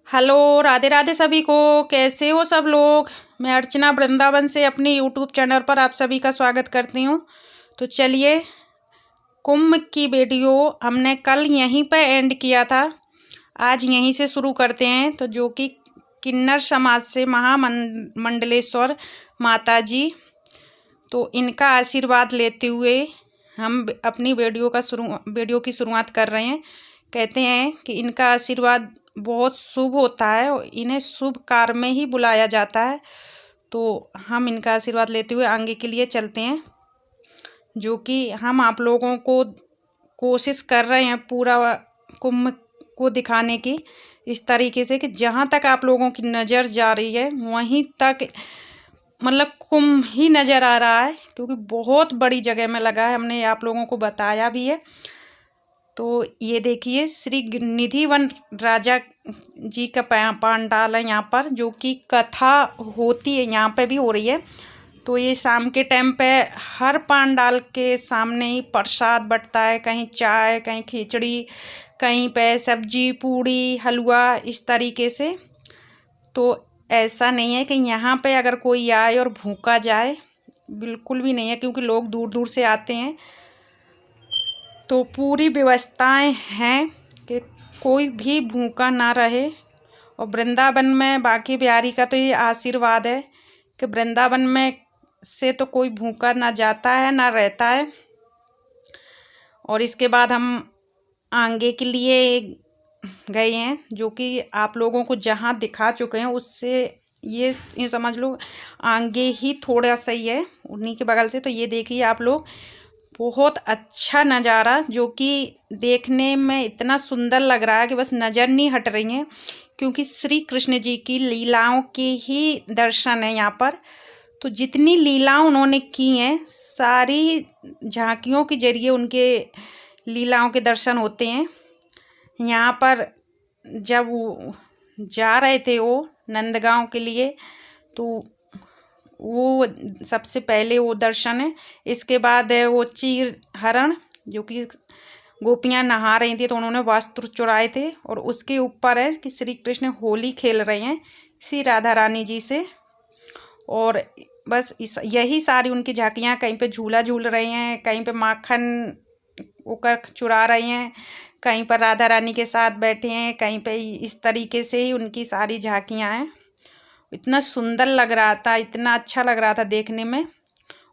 Hello, Radhe Radhe सभी को। कैसे हो सब लोग। मैं अर्चना वृंदावन से अपनी यूट्यूब चैनल पर आप सभी का स्वागत करती हूँ। तो चलिए, कुंभ की वीडियो हमने कल यहीं पर एंड किया था, आज यहीं से शुरू करते हैं। तो जो कि किन्नर समाज से महामंडलेश्वर माता जी, तो इनका आशीर्वाद लेते हुए हम अपनी वीडियो की शुरुआत कर रहे हैं। कहते हैं कि इनका आशीर्वाद बहुत शुभ होता है और इन्हें शुभ कार्य में ही बुलाया जाता है। तो हम इनका आशीर्वाद लेते हुए आगे के लिए चलते हैं, जो कि हम आप लोगों को कोशिश कर रहे हैं पूरा कुंभ को दिखाने की, इस तरीके से कि जहाँ तक आप लोगों की नज़र जा रही है वहीं तक मतलब कुंभ ही नज़र आ रहा है, क्योंकि बहुत बड़ी जगह में लगा है। हमने आप लोगों को बताया भी है। तो ये देखिए, श्री निधि वन राजा जी का पंडाल है यहाँ पर, जो कि कथा होती है यहाँ पे भी हो रही है। तो ये शाम के टाइम पे हर पंडाल के सामने ही प्रसाद बंटता है, कहीं चाय, कहीं खिचड़ी, कहीं पे सब्जी, पूड़ी, हलवा, इस तरीके से। तो ऐसा नहीं है कि यहाँ पे अगर कोई आए और भूखा जाए, बिल्कुल भी नहीं है, क्योंकि लोग दूर दूर से आते हैं। तो पूरी व्यवस्थाएं हैं कि कोई भी भूखा ना रहे। और वृंदावन में बांके बिहारी का तो ये आशीर्वाद है कि वृंदावन में से तो कोई भूखा ना जाता है ना रहता है। और इसके बाद हम आगे के लिए गए हैं, जो कि आप लोगों को जहाँ दिखा चुके हैं उससे ये समझ लो आगे ही थोड़ा सही है, उन्हीं के बगल से। तो ये देखिए आप लोग, बहुत अच्छा नज़ारा, जो कि देखने में इतना सुंदर लग रहा है कि बस नज़र नहीं हट रही है, क्योंकि श्री कृष्ण जी की लीलाओं के ही दर्शन है यहाँ पर। तो जितनी लीलाएं उन्होंने की हैं, सारी झांकियों के जरिए उनके लीलाओं के दर्शन होते हैं। यहाँ पर जब वो जा रहे थे वो नंदगांव के लिए, तो वो सबसे पहले वो दर्शन है। इसके बाद है वो चीर हरण, जो कि गोपियाँ नहा रही थी तो उन्होंने वस्त्र चुराए थे, और उसके ऊपर है कि श्री कृष्ण होली खेल रहे हैं श्री राधा रानी जी से। और बस यही सारी उनकी झांकियाँ, कहीं पे झूला झूल रहे हैं, कहीं पे माखन होकर चुरा रहे हैं, कहीं पर राधा रानी के साथ बैठे हैं, कहीं पे इस तरीके से ही उनकी सारी झांकियाँ हैं। इतना सुंदर लग रहा था, इतना अच्छा लग रहा था देखने में,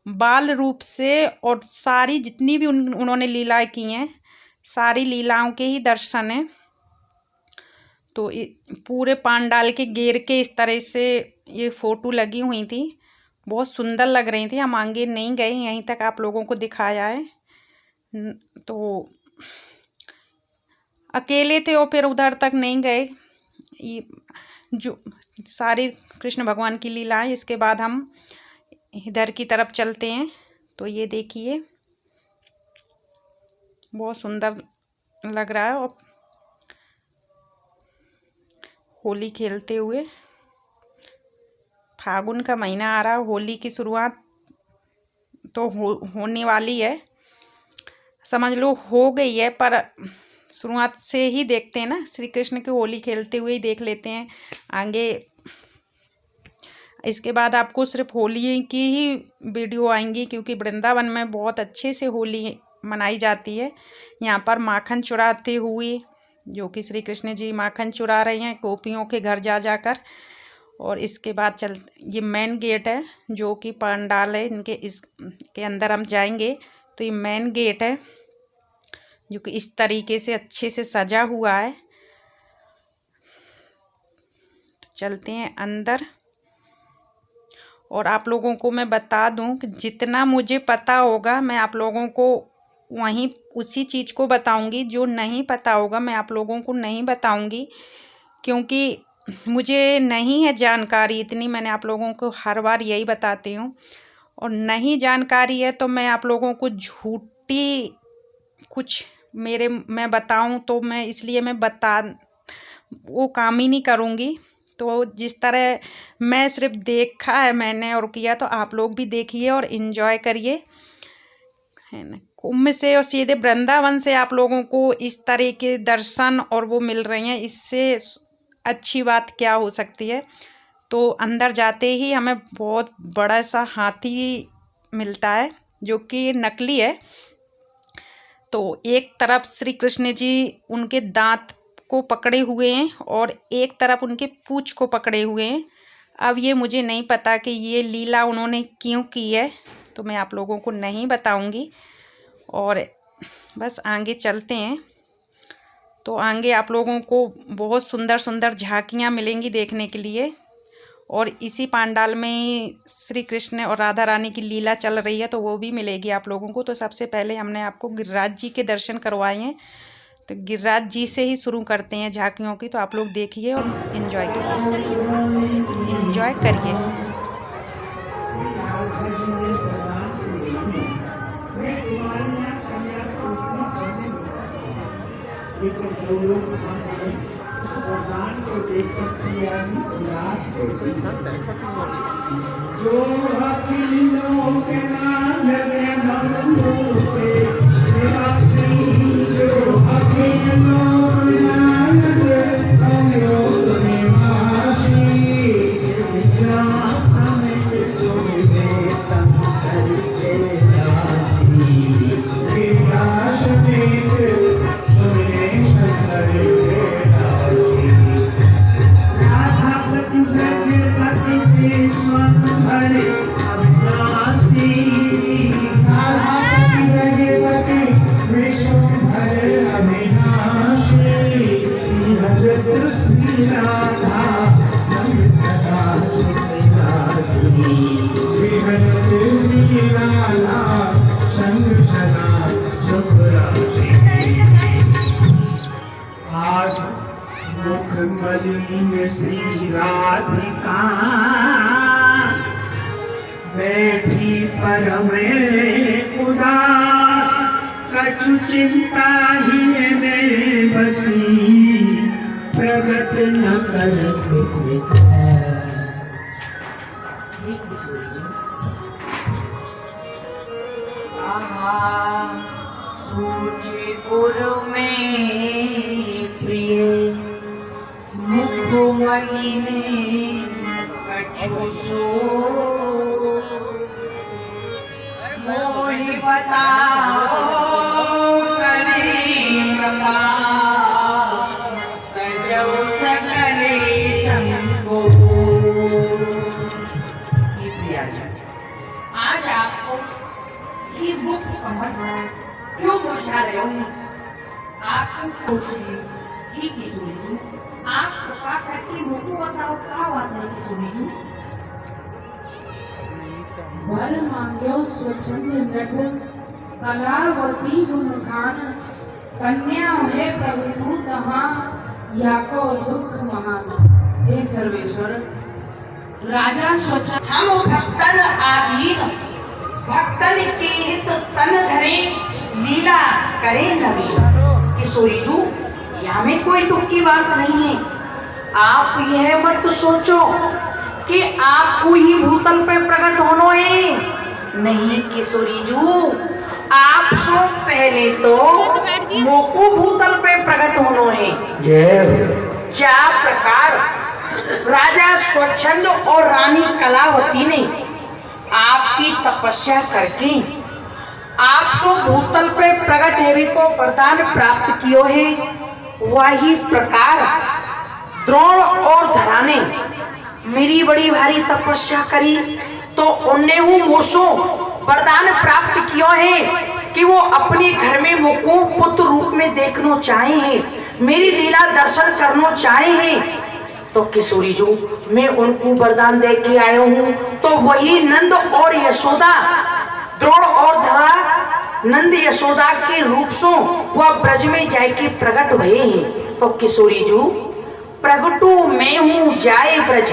बाल रूप से। और सारी जितनी भी उन्होंने लीलाएं की हैं, सारी लीलाओं के ही दर्शन हैं। तो पूरे पंडाल के घेर के इस तरह से ये फोटो लगी हुई थी, बहुत सुंदर लग रही थी। हम आगे नहीं गए, यहीं तक आप लोगों को दिखाया है। तो अकेले थे और फिर उधर तक नहीं गए, ये जो सारी कृष्ण भगवान की लीलाएं। इसके बाद हम इधर की तरफ चलते हैं। तो ये देखिए, बहुत सुंदर लग रहा है। और होली खेलते हुए, फागुन का महीना आ रहा है, होली की शुरुआत तो होने वाली है, समझ लो हो गई है, पर शुरुआत से ही देखते हैं ना, श्री कृष्ण की होली खेलते हुए ही देख लेते हैं आगे। इसके बाद आपको सिर्फ होली की ही वीडियो आएंगी, क्योंकि वृंदावन में बहुत अच्छे से होली मनाई जाती है। यहाँ पर माखन चुराते हुए, जो कि श्री कृष्ण जी माखन चुरा रहे हैं गोपियों के घर जा जाकर। और इसके बाद ये मेन गेट है, जो कि पंडाल है इनके, इसके अंदर हम जाएंगे। तो ये मेन गेट है, जो कि इस तरीके से अच्छे से सजा हुआ है। तो चलते हैं अंदर। और आप लोगों को मैं बता दूं कि जितना मुझे पता होगा मैं आप लोगों को वहीं उसी चीज़ को बताऊंगी, जो नहीं पता होगा मैं आप लोगों को नहीं बताऊंगी, क्योंकि मुझे नहीं है जानकारी इतनी। मैंने आप लोगों को हर बार यही बताती हूँ, और नहीं जानकारी है तो मैं आप लोगों को झूठी कुछ मैं बताऊं तो मैं इसलिए मैं वो काम ही नहीं करूँगी। तो जिस तरह मैं सिर्फ देखा है मैंने और किया, तो आप लोग भी देखिए और इन्जॉय करिए, है ना। कुंभ से और सीधे वृंदावन से आप लोगों को इस तरह के दर्शन और वो मिल रहे हैं, इससे अच्छी बात क्या हो सकती है। तो अंदर जाते ही हमें बहुत बड़ा सा हाथी मिलता है जो कि नकली है। तो एक तरफ श्री कृष्ण जी उनके दांत को पकड़े हुए हैं और एक तरफ उनके पूंछ को पकड़े हुए हैं। अब ये मुझे नहीं पता कि ये लीला उन्होंने क्यों की है, तो मैं आप लोगों को नहीं बताऊंगी। और बस आगे चलते हैं। तो आगे आप लोगों को बहुत सुंदर सुंदर झांकियाँ मिलेंगी देखने के लिए। और इसी पंडाल में श्री कृष्ण और राधा रानी की लीला चल रही है, तो वो भी मिलेगी आप लोगों को। तो सबसे पहले हमने आपको गिरिराज जी के दर्शन करवाए हैं, तो गिरिराज जी से ही शुरू करते हैं झांकियों की। तो आप लोग देखिए और एंजॉय करिए। श्री राधिका बैठी परम उदास, कछु चिंता ही में बसी, प्रगट न करत सूचे पुर में प्रिय मुखमणि ने कछु सो मोहि बताओ करे कृपा, तजौ सकले संको। आज आपको ये मुख कमल क्यों मुरझा रहे हो? आप सोचिए कि किशोरी जी, आप कृपा करके मुझको बताओ क्या बात है किशोरी जी? वर मांग्यो स्वच्छंद नृग, कलावती गुण खान, कन्या है प्रभु तहाँ, याको दुख महान। हे सर्वेश्वर, राजा स्वच्छंद हम भक्तन आधीन, भक्तन के हित तन धरे, लीला करे नवीन। किशोरी जी, यहाँ में कोई दुख की बात नहीं है। आप यह मत सोचो कि आपको ही भूतल पे प्रकट होना है। नहीं किशोरी जी, आप सो पहले तो मोको भूतल पे प्रकट होना है। जा प्रकार राजा स्वच्छंद और रानी कलावती ने आपकी तपस्या करके आप सो भूतल पे प्रकट हेरी को वरदान प्राप्त कियो है, वही प्रकार द्रोण और धरा ने मेरी बड़ी भारी तपस्या करी, तो उन्हें हूँ मोसो वरदान प्राप्त कियो है कि वो अपने घर में मुझको पुत्र रूप में देखना चाहे हैं, मेरी लीला दर्शन करना चाहे हैं। तो किशोरी जी, मैं उनको वरदान दे के आया हूँ। तो वही नंद और यशोदा, द्रोण और धरा नंद यशोदा के रूप से वह ब्रज में जाके प्रकट हुए हैं। तो किशोरी जी, प्रगटू मैं हूँ जाए ब्रज,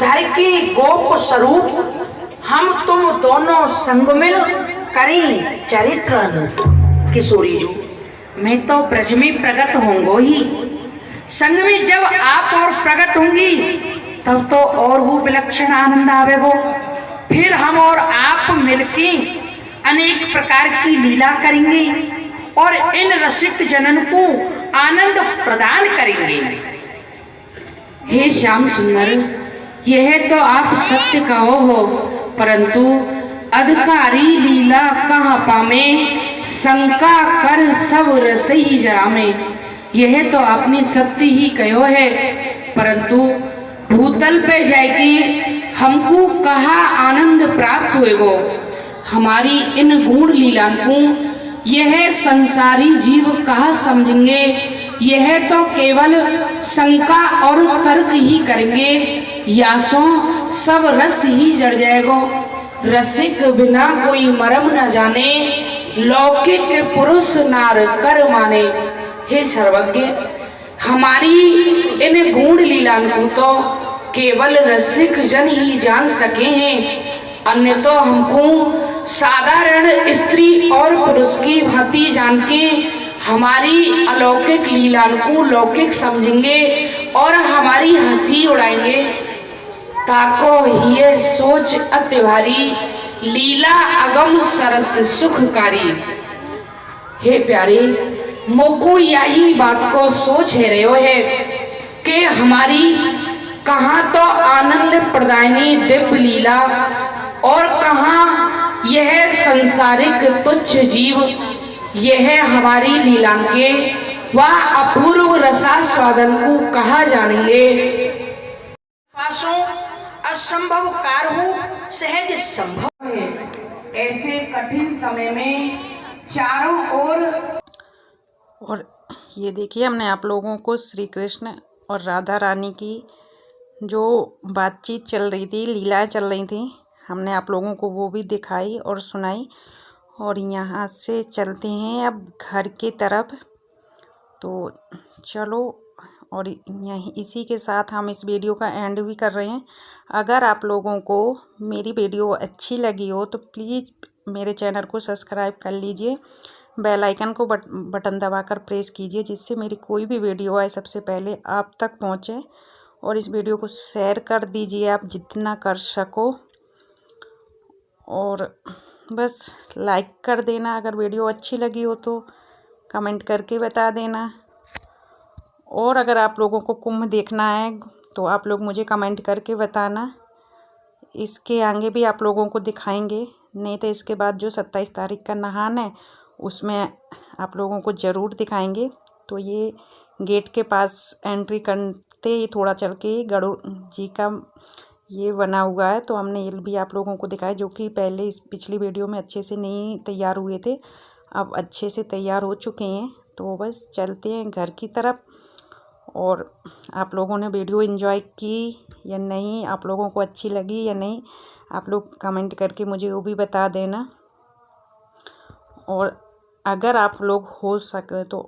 धर के गोप स्वरूप, हम तुम दोनों संग मिल करें चरित्र। किशोरी जी, मैं तो ब्रज में प्रकट होंगे ही, संग में जब आप और प्रकट होंगी तब तो और वो विलक्षण आनंद आवेगो। फिर हम और आप मिलके अनेक प्रकार की लीला करेंगे और इन रसिक जनन को आनंद प्रदान करेंगे। हे श्याम सुंदर, यह तो आप सत्य कहो हो, परंतु अधिकारी लीला कहाँ पामे, शंका कर सब रस ही जरामे। यह तो आपने सत्य ही कहो है, परंतु भूतल पे जाएगी हमको कहा आनंद प्राप्त होएगो। हमारी इन गुण लीला को यह संसारी जीव कहा समझेंगे। यह तो केवल शंका और तर्क ही करेंगे, यासों सब रस ही जड़ जाएगो। रसिक बिना कोई मरम न जाने, लौकिक पुरुष नार कर माने। हे सर्वज्ञ, हमारी इन गुण लीला को तो केवल रसिक जन ही जान सके हैं, अन्य तो हमको साधारण स्त्री और पुरुष की भांति जान के हमारी अलौकिक लीला को लौकिक समझेंगे और हमारी हंसी उड़ाएंगे। ताको ये सोच अति भारी, लीला अगम सरस सुखकारी। हे प्यारे, मोको यही बात को सोच रहे हो है कि हमारी कहाँ तो आनंद प्रदायनी दिव्य लीला और कहाँ यह संसारिक तुच्छ जीव, यह हमारी लीला के वह अपूर्व रसास्वादन को कहा जानेंगे। पासों असंभव कार हो सहज संभव है। ऐसे कठिन समय में चारों ओर और ये देखिए, हमने आप लोगों को श्री कृष्ण और राधा रानी की जो बातचीत चल रही थी, लीलाएं चल रही थी, हमने आप लोगों को वो भी दिखाई और सुनाई। और यहाँ से चलते हैं अब घर की तरफ। तो चलो, और यहीं इसी के साथ हम इस वीडियो का एंड भी कर रहे हैं। अगर आप लोगों को मेरी वीडियो अच्छी लगी हो तो प्लीज़ मेरे चैनल को सब्सक्राइब कर लीजिए, बेल आइकन को बटन दबाकर प्रेस कीजिए, जिससे मेरी कोई भी वीडियो आए सबसे पहले आप तक पहुंचे। और इस वीडियो को शेयर कर दीजिए आप जितना कर सको, और बस लाइक कर देना। अगर वीडियो अच्छी लगी हो तो कमेंट करके बता देना। और अगर आप लोगों को कुंभ देखना है तो आप लोग मुझे कमेंट करके बताना। इसके आगे भी आप लोगों को दिखाएंगे, नहीं तो इसके बाद जो 27 तारीख का नहान है उसमें आप लोगों को ज़रूर दिखाएंगे। तो ये गेट के पास एंट्री करते ही थोड़ा चल के गरुड़ जी का ये बना हुआ है, तो हमने ये भी आप लोगों को दिखाया, जो कि पहले इस पिछली वीडियो में अच्छे से नहीं तैयार हुए थे, अब अच्छे से तैयार हो चुके हैं। तो बस चलते हैं घर की तरफ। और आप लोगों ने वीडियो एंजॉय की या नहीं, आप लोगों को अच्छी लगी या नहीं, आप लोग कमेंट करके मुझे वो भी बता देना। और अगर आप लोग हो सके तो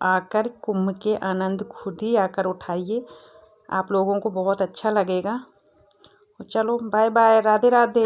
आकर कुंभ के आनंद खुद ही आकर उठाइए, आप लोगों को बहुत अच्छा लगेगा। चलो बाय बाय, राधे राधे।